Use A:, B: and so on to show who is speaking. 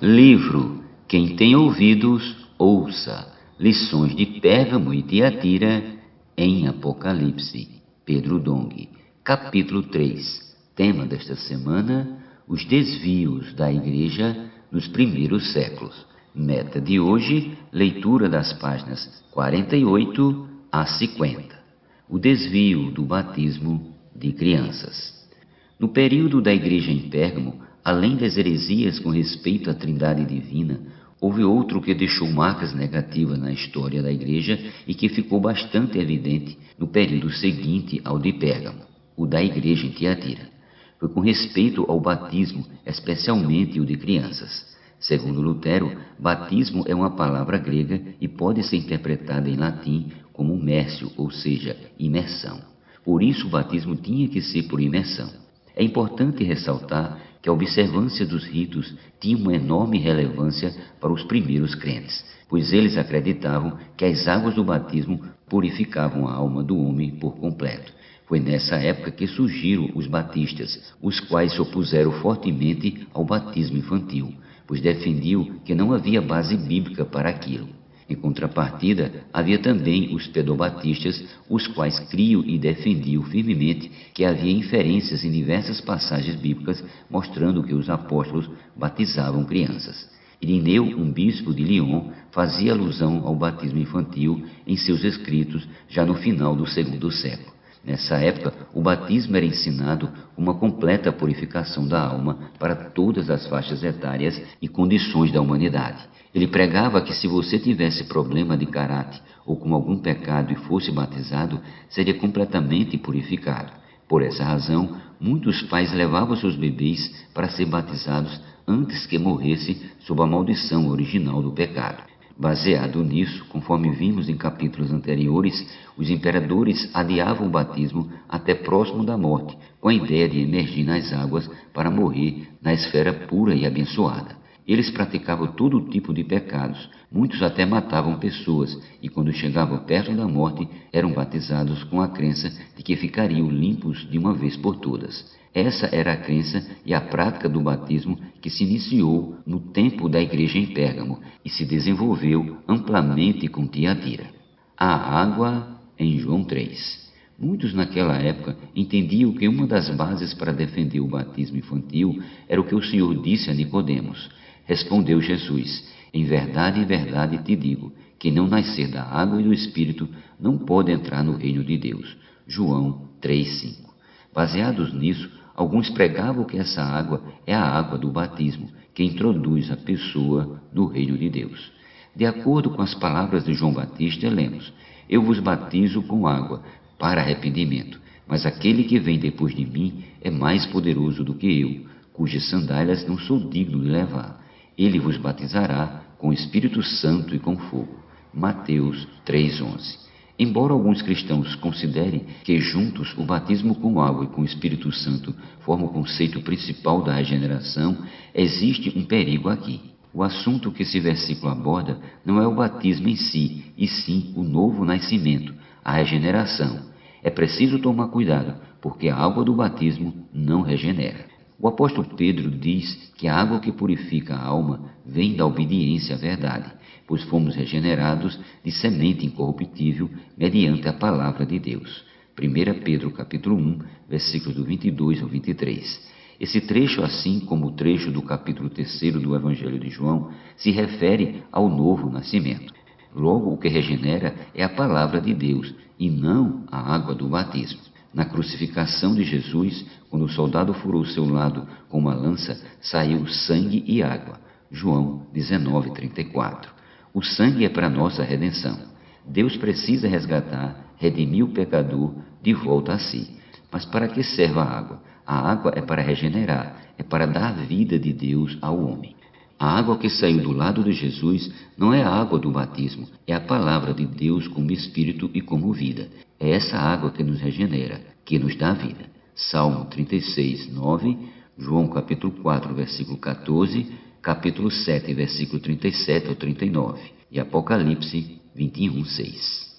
A: Livro Quem tem ouvidos, ouça. Lições de Pérgamo e Tiatira em Apocalipse. Pedro Dong. Capítulo 3. Tema desta semana: os desvios da Igreja nos primeiros séculos. Meta de hoje: leitura das páginas 48 a 50. O desvio do batismo de crianças. No período da Igreja em Pérgamo, além das heresias com respeito à Trindade Divina, houve outro que deixou marcas negativas na história da Igreja e que ficou bastante evidente no período seguinte ao de Pérgamo, o da Igreja em Tiatira. Foi com respeito ao batismo, especialmente o de crianças. Segundo Lutero, batismo é uma palavra grega e pode ser interpretada em latim como mércio, ou seja, imersão. Por isso o batismo tinha que ser por imersão. É importante ressaltar que a observância dos ritos tinha uma enorme relevância para os primeiros crentes, pois eles acreditavam que as águas do batismo purificavam a alma do homem por completo. Foi nessa época que surgiram os batistas, os quais se opuseram fortemente ao batismo infantil, pois defendiam que não havia base bíblica para aquilo. Em contrapartida, havia também os pedobatistas, os quais criam e defendiam firmemente que havia inferências em diversas passagens bíblicas mostrando que os apóstolos batizavam crianças. Irineu, um bispo de Lyon, fazia alusão ao batismo infantil em seus escritos já no final do segundo século. Nessa época, o batismo era ensinado como uma completa purificação da alma para todas as faixas etárias e condições da humanidade. Ele pregava que se você tivesse problema de caráter ou com algum pecado e fosse batizado, seria completamente purificado. Por essa razão, muitos pais levavam seus bebês para ser batizados antes que morresse sob a maldição original do pecado. Baseado nisso, conforme vimos em capítulos anteriores, os imperadores adiavam o batismo até próximo da morte, com a ideia de emergir nas águas para morrer na esfera pura e abençoada. Eles praticavam todo tipo de pecados, muitos até matavam pessoas, e quando chegavam perto da morte, eram batizados com a crença de que ficariam limpos de uma vez por todas. Essa era a crença e a prática do batismo que se iniciou no tempo da Igreja em Pérgamo e se desenvolveu amplamente com Tiatira. A água em João 3. Muitos naquela época entendiam que uma das bases para defender o batismo infantil era o que o Senhor disse a Nicodemos. Respondeu Jesus: em verdade te digo, quem não nascer da água e do Espírito não pode entrar no reino de Deus. João 3,5. Baseados nisso, alguns pregavam que essa água é a água do batismo, que introduz a pessoa no reino de Deus. De acordo com as palavras de João Batista, lemos: eu vos batizo com água para arrependimento, mas aquele que vem depois de mim é mais poderoso do que eu, cujas sandálias não sou digno de levar. Ele vos batizará com o Espírito Santo e com fogo. Mateus 3,11. Embora alguns cristãos considerem que juntos o batismo com água e com o Espírito Santo formam o conceito principal da regeneração, existe um perigo aqui. O assunto que esse versículo aborda não é o batismo em si, e sim o novo nascimento, a regeneração. É preciso tomar cuidado, porque a água do batismo não regenera. O apóstolo Pedro diz que a água que purifica a alma vem da obediência à verdade, pois fomos regenerados de semente incorruptível mediante a palavra de Deus. 1 Pedro capítulo 1, versículos do 22 ao 23. Esse trecho, assim como o trecho do capítulo 3 do Evangelho de João, se refere ao novo nascimento. Logo, o que regenera é a palavra de Deus e não a água do batismo. Na crucificação de Jesus, quando o soldado furou seu lado com uma lança, saiu sangue e água. João 19:34. O sangue é para nossa redenção. Deus precisa resgatar, redimir o pecador de volta a si. Mas para que serve a água? A água é para regenerar, é para dar a vida de Deus ao homem. A água que saiu do lado de Jesus não é a água do batismo, é a palavra de Deus como Espírito e como vida. É essa água que nos regenera, que nos dá vida. Salmo 36, 9, João capítulo 4, versículo 14, capítulo 7, versículo 37 ao 39 e Apocalipse 21, 6.